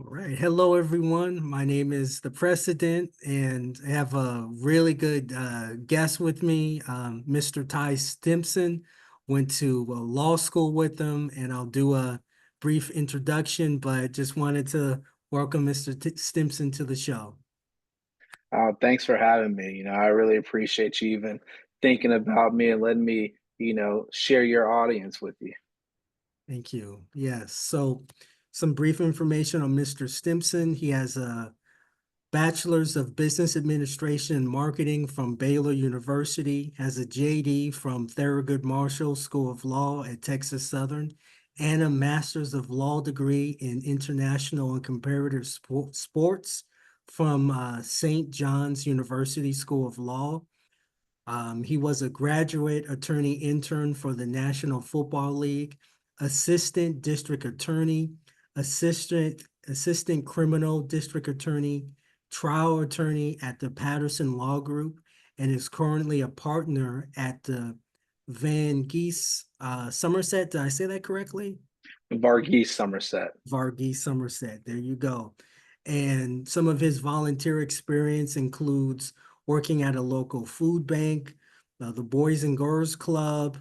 All right. Hello, everyone. My name is the President, and I have a really good guest with me, Mr. Ty Stimson. Went to law school with him, and I'll do a brief introduction, but just wanted to welcome Mr. Stimson to the show. Thanks for having me. I really appreciate you even thinking about me and letting me, share your audience with you. Thank you. Yes. So, some brief information on Mr. Stimson. He has a Bachelor's of Business Administration and Marketing from Baylor University, has a JD from Thurgood Marshall School of Law at Texas Southern, and a Master's of Law degree in International and Comparative Sports from St. John's University School of Law. He was a graduate attorney intern for the National Football League, assistant district attorney, assistant criminal district attorney, trial attorney at the Patterson Law Group, and is currently a partner at the Van Geese Somerset. Did I say that correctly? Varghese Somerset. Varghese Somerset. There you go. And some of his volunteer experience includes working at a local food bank, the Boys and Girls Club,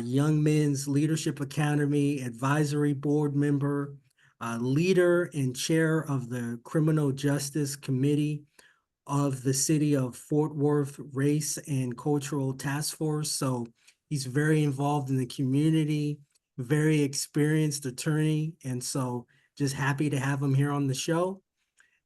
Young Men's Leadership Academy, advisory board member, leader and chair of the Criminal Justice Committee of the City of Fort Worth Race and Cultural Task Force. So he's very involved in the community, very experienced attorney. And so just happy to have him here on the show.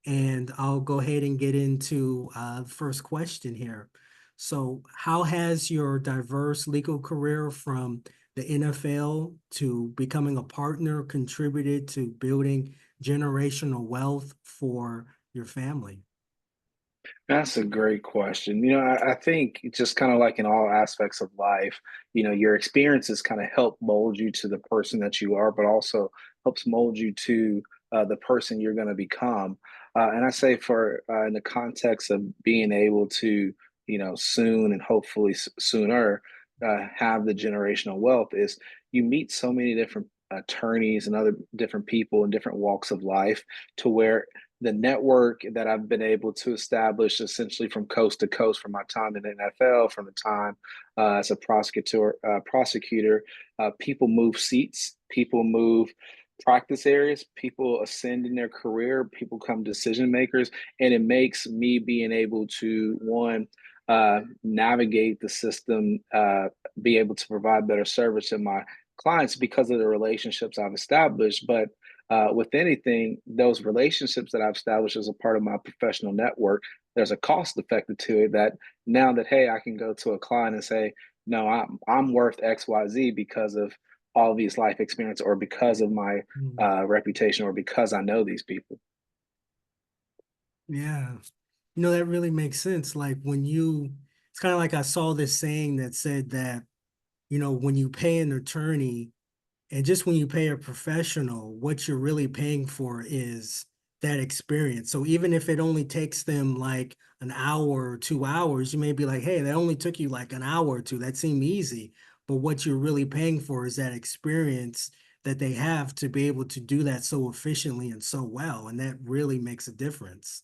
And I'll go ahead and get into the first question here. So, how has your diverse legal career from the NFL to becoming a partner contributed to building generational wealth for your family? That's a great question. I think just kind of like in all aspects of life, your experiences kind of help mold you to the person that you are, but also helps mold you to the person you're going to become. And I say for in the context of being able to, soon and hopefully sooner have the generational wealth is you meet so many different attorneys and other different people in different walks of life to where the network that I've been able to establish essentially from coast to coast from my time in the NFL, from the time as a prosecutor, people move seats, people move practice areas, people ascend in their career, people become decision makers, and it makes me being able to navigate the system, be able to provide better service to my clients because of the relationships I've established. But with anything, those relationships that I've established as a part of my professional network, there's a cost effective to it that now that, hey, I can go to a client and say, no, I'm worth XYZ because of all of these life experience or because of my Mm. reputation or because I know these people. Yeah. That really makes sense. Like it's kind of like I saw this saying that said that, when you pay an attorney and just when you pay a professional, what you're really paying for is that experience. So even if it only takes them like an hour or 2 hours, you may be like, hey, that only took you like an hour or two. That seemed easy. But what you're really paying for is that experience that they have to be able to do that so efficiently and so well. And that really makes a difference.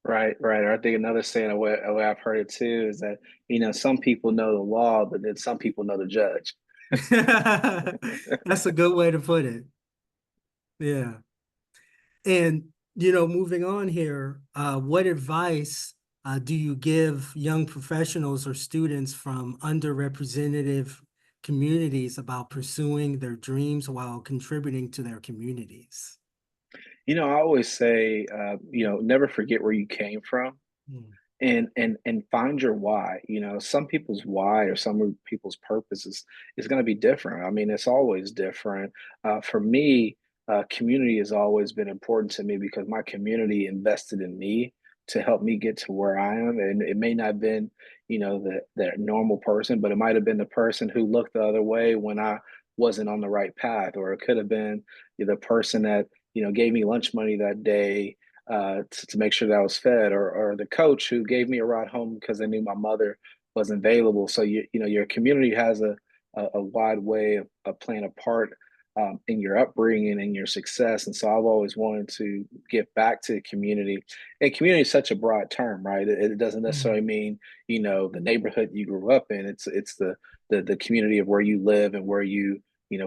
Right, right. Or I think another saying, the way I've heard it too, is that, some people know the law, but then some people know the judge. That's a good way to put it. Yeah. And, moving on here, what advice do you give young professionals or students from underrepresented communities about pursuing their dreams while contributing to their communities? I always say, never forget where you came from Mm. and find your why. Some people's why or some people's purpose is going to be different. I mean, it's always different. For me, community has always been important to me because my community invested in me to help me get to where I am. And it may not have been, the normal person, but it might have been the person who looked the other way when I wasn't on the right path, or it could have been the person that gave me lunch money that day to make sure that I was fed, or the coach who gave me a ride home because they knew my mother wasn't available. So your community has a wide way of playing a part in your upbringing and your success. And so I've always wanted to give back to the community. And community is such a broad term, right? It doesn't Mm, necessarily mean, the neighborhood you grew up in. It's the community of where you live and where you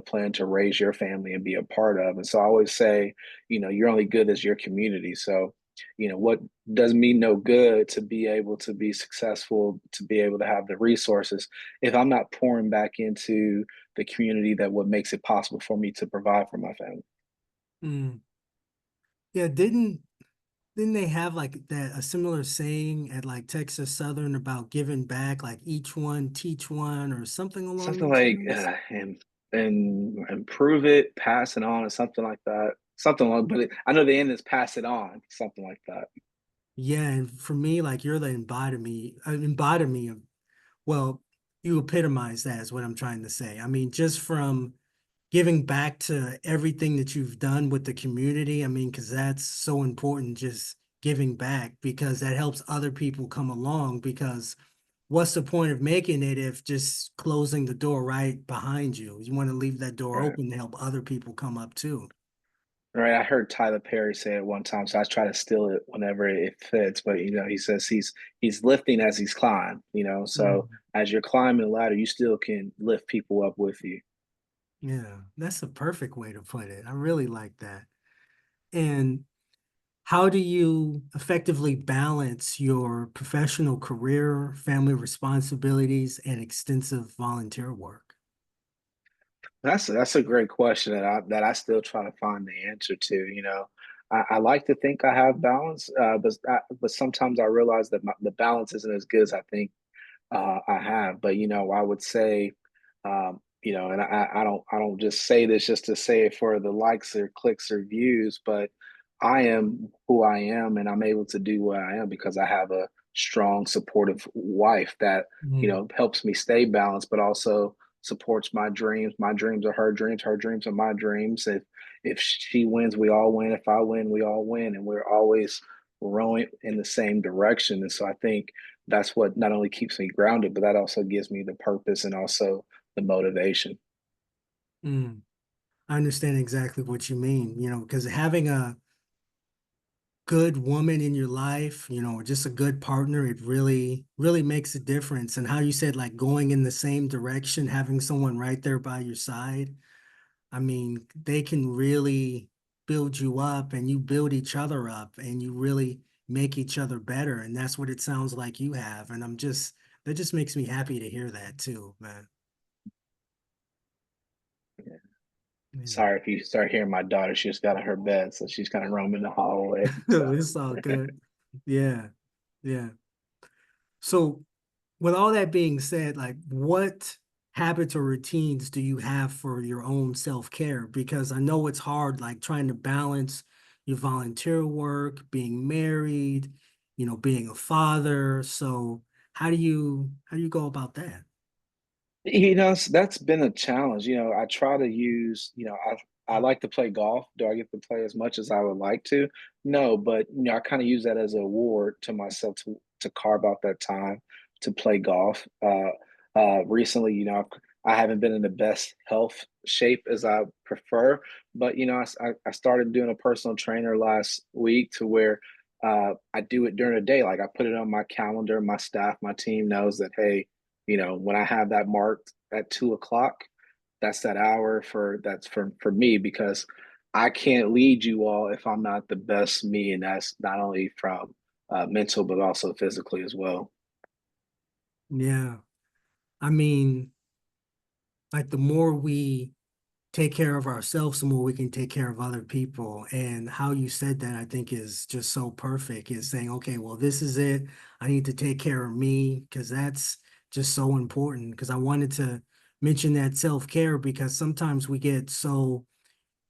plan to raise your family and be a part of. And so I always say, you're only good as your community. So, what does me no good to be able to be successful, to be able to have the resources if I'm not pouring back into the community that what makes it possible for me to provide for my family. mm. Yeah, didn't they have like that a similar saying at like Texas Southern about giving back, like each one teach one or something along Something those like lines? and improve it, pass it on, or something like that. Something like, but I know the end is pass it on, something like that. Yeah, and for me, like you're the embodiment of, well, you epitomize that is what I'm trying to say. I mean, just from giving back to everything that you've done with the community. I mean, because that's so important, just giving back because that helps other people come along. Because what's the point of making it if just closing the door right behind you? You want to leave that door Right. open to help other people come up too. Right. I heard Tyler Perry say it one time, so I try to steal it whenever it fits. But he says he's lifting as he's climbing. So Mm, as you're climbing the ladder, you still can lift people up with you. yeah, that's a perfect way to put it. I really like that. And how do you effectively balance your professional career, family responsibilities, and extensive volunteer work? That's a great question that I still try to find the answer to. I like to think I have balance, but sometimes I realize that the balance isn't as good as I think I have. But I would say, and I don't just say this just to say it for the likes or clicks or views, but I am who I am, and I'm able to do what I am because I have a strong, supportive wife that Mm, helps me stay balanced, but also supports my dreams. My dreams are her dreams are my dreams. If she wins, we all win. If I win, we all win, and we're always rowing in the same direction. And so I think that's what not only keeps me grounded, but that also gives me the purpose and also the motivation. mm. I understand exactly what you mean, because having a good woman in your life, just a good partner, it really, really makes a difference. And how you said, like going in the same direction, having someone right there by your side, I mean, they can really build you up and you build each other up and you really make each other better. And that's what it sounds like you have. And that just makes me happy to hear that too, man. Yeah. Yeah. Sorry if you start hearing my daughter, she just got out of her bed, so she's kind of roaming the hallway. So It's all good. Yeah. Yeah. So with all that being said, like what habits or routines do you have for your own self-care? Because I know it's hard, like trying to balance your volunteer work, being married, being a father. So how do you go about that? that's been a challenge. I try to use, I like to play golf. Do I get to play as much as I would like to? No, but I kind of use that as a reward to myself to carve out that time to play golf. Recently, I haven't been in the best health shape as I prefer, but I started doing a personal trainer last week to where I do it during the day. Like I put it on my calendar. My staff, my team knows that, hey, when I have that marked at 2 o'clock, that's that hour for me because I can't lead you all if I'm not the best me, and that's not only from mental but also physically as well. Yeah. I mean, like the more we take care of ourselves, the more we can take care of other people. And how you said that, I think, is just so perfect. Is saying, okay, well, this is it. I need to take care of me because that's just so important. Because I wanted to mention that self-care because sometimes we get so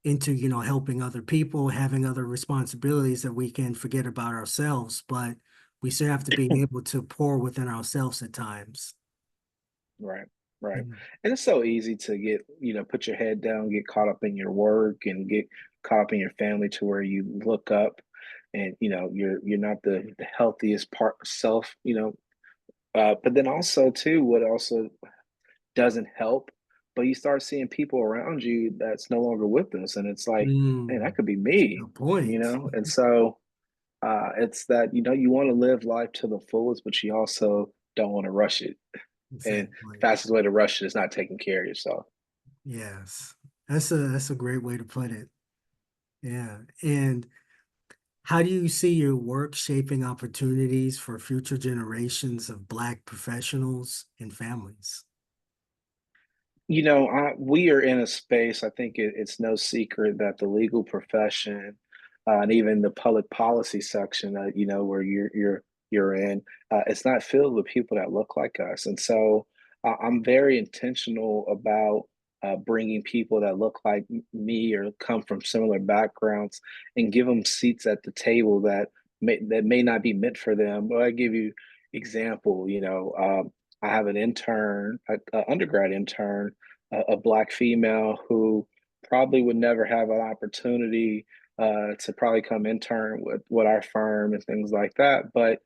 into, helping other people, having other responsibilities that we can forget about ourselves. But we still have to be able to pour within ourselves at times. Right, right. Mm. And it's so easy to get, put your head down, get caught up in your work and get caught up in your family to where you look up and you're not the healthiest part of self. But then also too, what also doesn't help but you start seeing people around you that's no longer with us, and it's like, man, Mm, that could be that's a me, good point. And so it's that you want to live life to the fullest, but you also don't want to rush it. And the Exactly. fastest way to rush it is not taking care of yourself. Yes. That's a great way to put it. Yeah. And how do you see your work shaping opportunities for future generations of Black professionals and families? We are in a space. I think it's no secret that the legal profession and even the public policy section, where you're in, it's not filled with people that look like us. And so I'm very intentional about bringing people that look like me or come from similar backgrounds and give them seats at the table that may not be meant for them. But I give you example. I have an intern, a undergrad intern, a black female who probably would never have an opportunity to probably come intern with our firm and things like that. But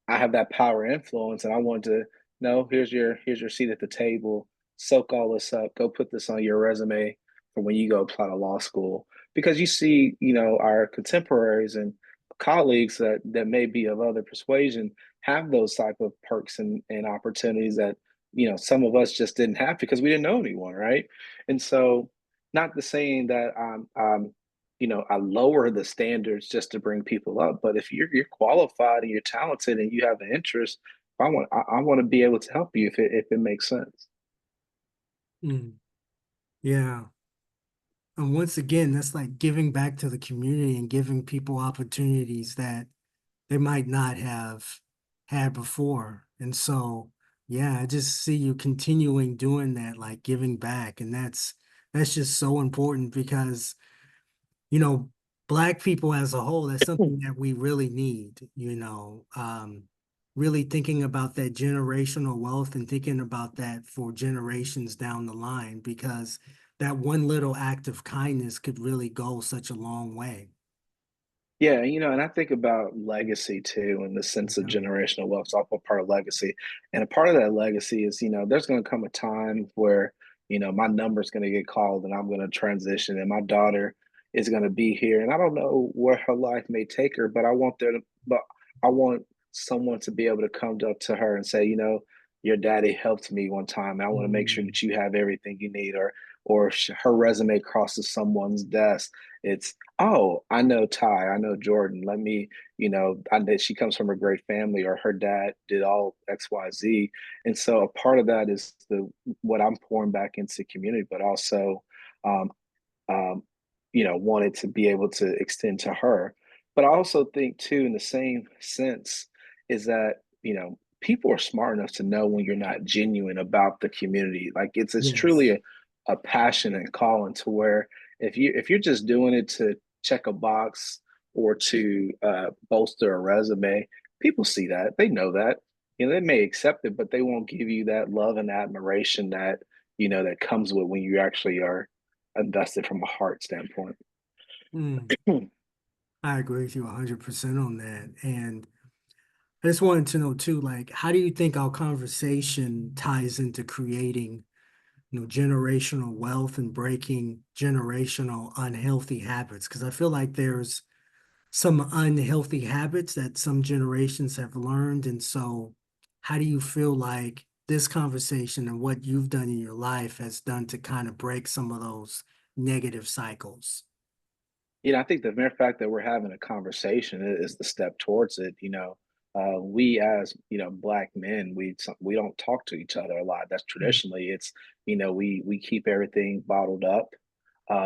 I have that power influence, and I want to know, here's your seat at the table. Soak all this up. Go put this on your resume for when you go apply to law school. Because you see, our contemporaries and colleagues that may be of other persuasion have those type of perks and opportunities that some of us just didn't have because we didn't know anyone, right? And so, not the saying that I lower the standards just to bring people up. But if you're qualified and you're talented and you have an interest, I want to be able to help you if it makes sense. Mm, yeah. And once again, that's like giving back to the community and giving people opportunities that they might not have had before. And so, yeah, I just see you continuing doing that, like giving back. And that's just so important because, you know, Black people as a whole, that's something that we really need, really thinking about that generational wealth and thinking about that for generations down the line, because that one little act of kindness could really go such a long way. Yeah, and I think about legacy too, in the sense of Yeah. generational wealth. It's all part of legacy. And a part of that legacy is, there's going to come a time where, my number's going to get called and I'm going to transition and my daughter is going to be here. And I don't know where her life may take her, but I want someone to be able to come up to her and say, your daddy helped me one time. And I want to make sure Mm, that you have everything you need, or if her resume crosses someone's desk. It's, oh, I know Ty, I know Jordan. Let me, I know she comes from a great family, or her dad did all XYZ. And so a part of that is the what I'm pouring back into community, but also um, um, wanted to be able to extend to her. But I also think too, in the same sense, is that, people are smart enough to know when you're not genuine about the community. Like it's truly yes. a passion and calling to where if you're just doing it to check a box or to bolster a resume, people see that. They know that. They may accept it, but they won't give you that love and admiration that comes with when you actually are invested from a heart standpoint. Mm, I agree with you 100% on that. And I just wanted to know too, like, how do you think our conversation ties into creating, generational wealth and breaking generational unhealthy habits? Because I feel like there's some unhealthy habits that some generations have learned. And so, how do you feel like this conversation and what you've done in your life has done to kind of break some of those negative cycles? I think the mere fact that we're having a conversation is the step towards it. We as black men, we don't talk to each other a lot. That's Mm, traditionally it's we keep everything bottled up.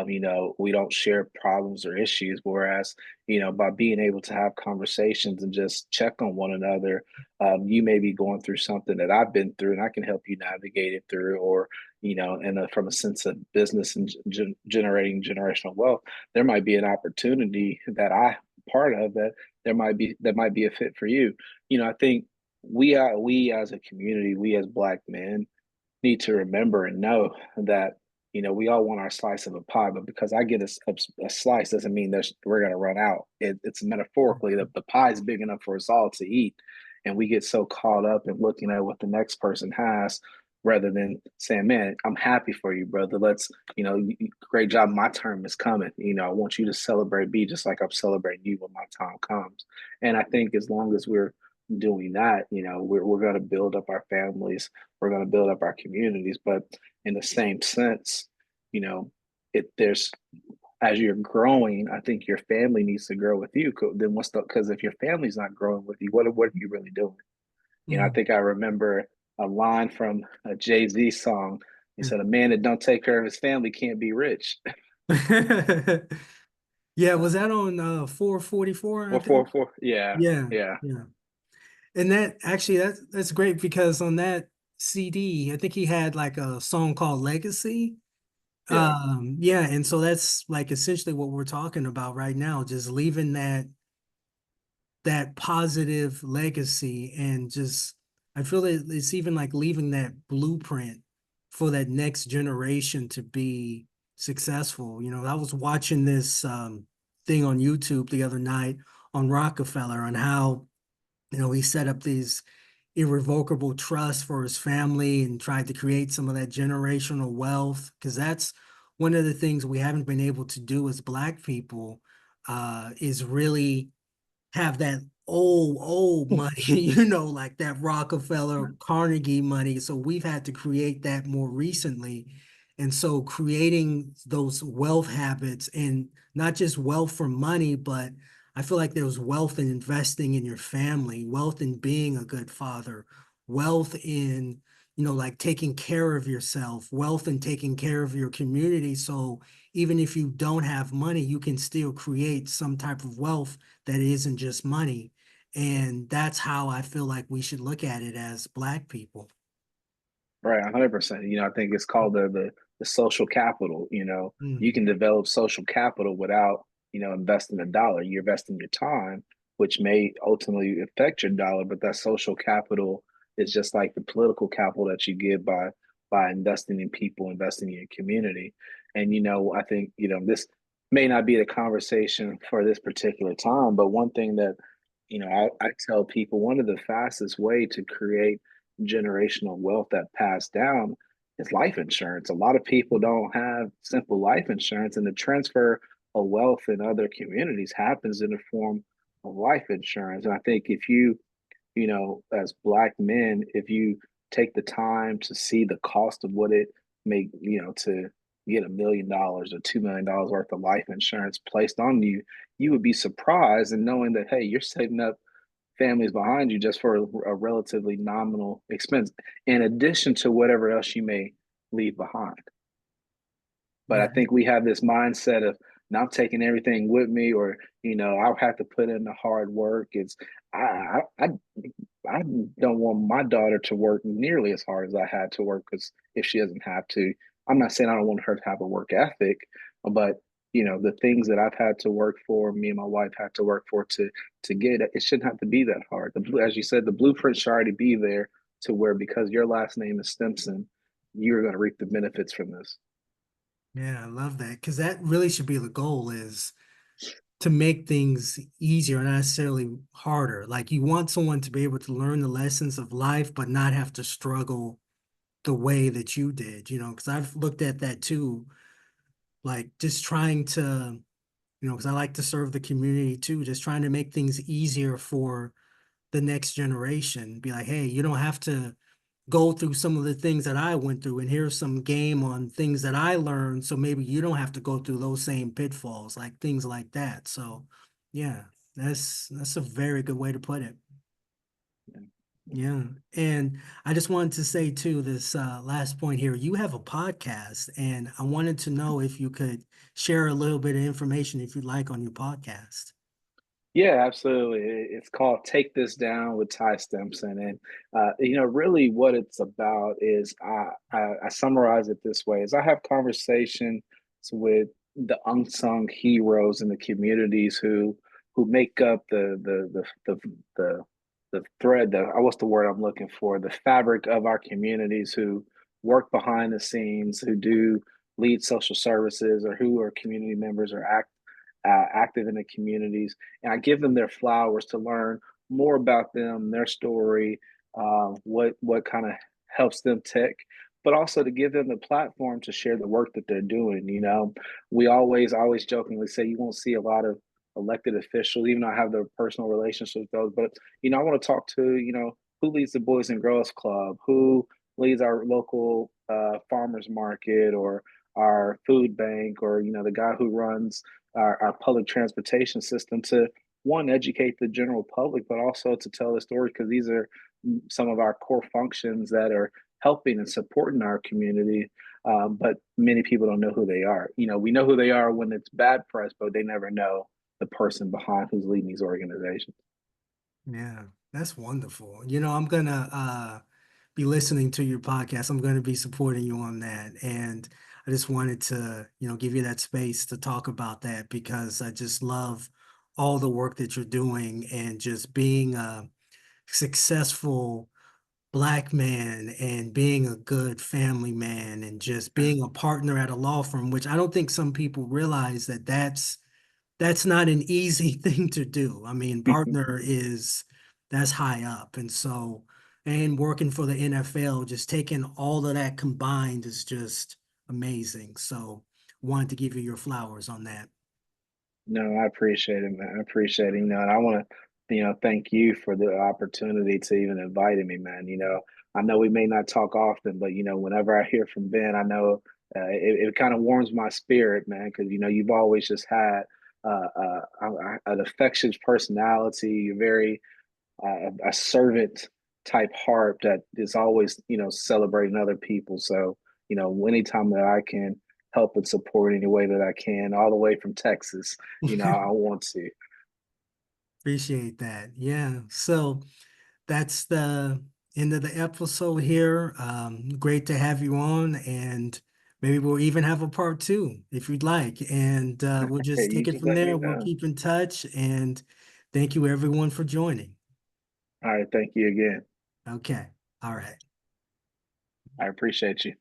We don't share problems or issues. Whereas by being able to have conversations and just check on one another, you may be going through something that I've been through, and I can help you navigate it through, or and from a sense of business and generating generational wealth, there might be an opportunity that I part of that might be a fit for you. I think we as a community, we as black men need to remember and know that we all want our slice of a pie, but because I get a slice doesn't mean that we're going to run out. It's metaphorically that the pie is big enough for us all to eat, and we get so caught up in looking at what the next person has, rather than saying, man, I'm happy for you, brother. Let's, great job. My term is coming. I want you to celebrate me just like I'm celebrating you when my time comes. And I think as long as we're doing that, we're going to build up our families, we're going to build up our communities. But in the same sense, you know, there's, as you're growing, I think your family needs to grow with you. Then because if your family's not growing with you, what are you really doing? I Mm. think I remember a line from a Jay-Z song. He said, "A man that don't take care of his family can't be rich." Yeah, Uh, was that on 444, I or four, think? four, yeah, Yeah, yeah, yeah. And that actually that's great because on that CD, I think he had like a song called Legacy. yeah. Yeah, and so that's like essentially what we're talking about right now, just leaving that positive legacy and just I feel that it's even like leaving that blueprint for that next generation to be successful. I was watching this thing on YouTube the other night on Rockefeller on how, he set up these irrevocable trusts for his family and tried to create some of that generational wealth because that's one of the things we haven't been able to do as Black people is really have that old money, like that Rockefeller, Carnegie money. So we've had to create that more recently. And so creating those wealth habits and not just wealth from money, but I feel like there's wealth in investing in your family, wealth in being a good father, wealth in, like taking care of yourself, wealth in taking care of your community. So even if you don't have money, you can still create some type of wealth that isn't just money. And that's how I feel like we should look at it as Black people. Right, 100%. I think it's called the social capital. You Mm. can develop social capital without, investing a dollar. You're investing your time, which may ultimately affect your dollar, but that social capital is just like the political capital that you get by investing in people, investing in your community. And I think, this may not be the conversation for this particular time, but one thing that, I tell people, one of the fastest way to create generational wealth that passed down is life insurance. A lot of people don't have simple life insurance, and the transfer of wealth in other communities happens in the form of life insurance. And I think if you, as Black men, if you take the time to see the cost of what it may, to get $1 million or $2 million worth of life insurance placed on you, you would be surprised in knowing that, hey, you're setting up families behind you just for a relatively nominal expense, in addition to whatever else you may leave behind. But I Yeah. think we have this mindset of not taking everything with me, or I'll have to put in the hard work. It's I don't want my daughter to work nearly as hard as I had to work, because if she doesn't have to, I'm not saying I don't want her to have a work ethic, but the things that I've had to work for, me and my wife had to work for to get it, it shouldn't have to be that hard. As you said, the blueprint should already be there to where, because your last name is Stimson, you're going to reap the benefits from this. Yeah, I love that because that really should be the goal is to make things easier, not necessarily harder. Like you want someone to be able to learn the lessons of life, but not have to struggle the way that you did, because I've looked at that too, like just trying to, because I like to serve the community too, just trying to make things easier for the next generation. Be like, hey, you don't have to go through some of the things that I went through, and here's some game on things that I learned, so maybe you don't have to go through those same pitfalls, like things like that. So, yeah, that's a very good way to put it. Yeah. And I just wanted to say too, this last point here, you have a podcast, and I wanted to know if you could share a little bit of information if you'd like on your podcast. Yeah, absolutely. It's called "Take This Down" with Ty Stimson, and really, what it's about is I summarize it this way: is I have conversations with the unsung heroes in the communities who make up the thread, the what's the word I'm looking for, the fabric of our communities, who work behind the scenes, who do lead social services, or who are community members, or active in the communities, and I give them their flowers to learn more about them, their story, what kind of helps them tick, but also to give them the platform to share the work that they're doing. We always jokingly say you won't see a lot of elected officials, even though I have the personal relationships with those. But I want to talk to who leads the Boys and Girls Club, who leads our local farmers market, or our food bank, or the guy who runs our public transportation system, to one, educate the general public, but also to tell the story, because these are some of our core functions that are helping and supporting our community. But many people don't know who they are. We know who they are when it's bad press, but they never know the person behind who's leading these organizations. Yeah, that's wonderful. I'm gonna be listening to your podcast. I'm gonna be supporting you on that. And I just wanted to, give you that space to talk about that because I just love all the work that you're doing and just being a successful Black man and being a good family man and just being a partner at a law firm, which I don't think some people realize that that's not an easy thing to do. I mean, partner is that's high up. And so, and working for the NFL, just taking all of that combined is just amazing. So, wanted to give you your flowers on that. No, I appreciate it, man. I appreciate it. And I want to, thank you for the opportunity to even inviting me, man. I know we may not talk often, but whenever I hear from Ben, I know it kind of warms my spirit, man, because you've always just had an affectionate personality. You're very a servant type heart that is always celebrating other people. So anytime that I can help and support any way that I can, all the way from Texas, I want to. Appreciate that. Yeah. So that's the end of the episode here. Great to have you on, and maybe we'll even have a part two if you'd like. And we'll Hey, just you take it just from let me there. We'll know. keep in touch, and thank you everyone for joining. All right, thank you again. Okay. All right. I appreciate you.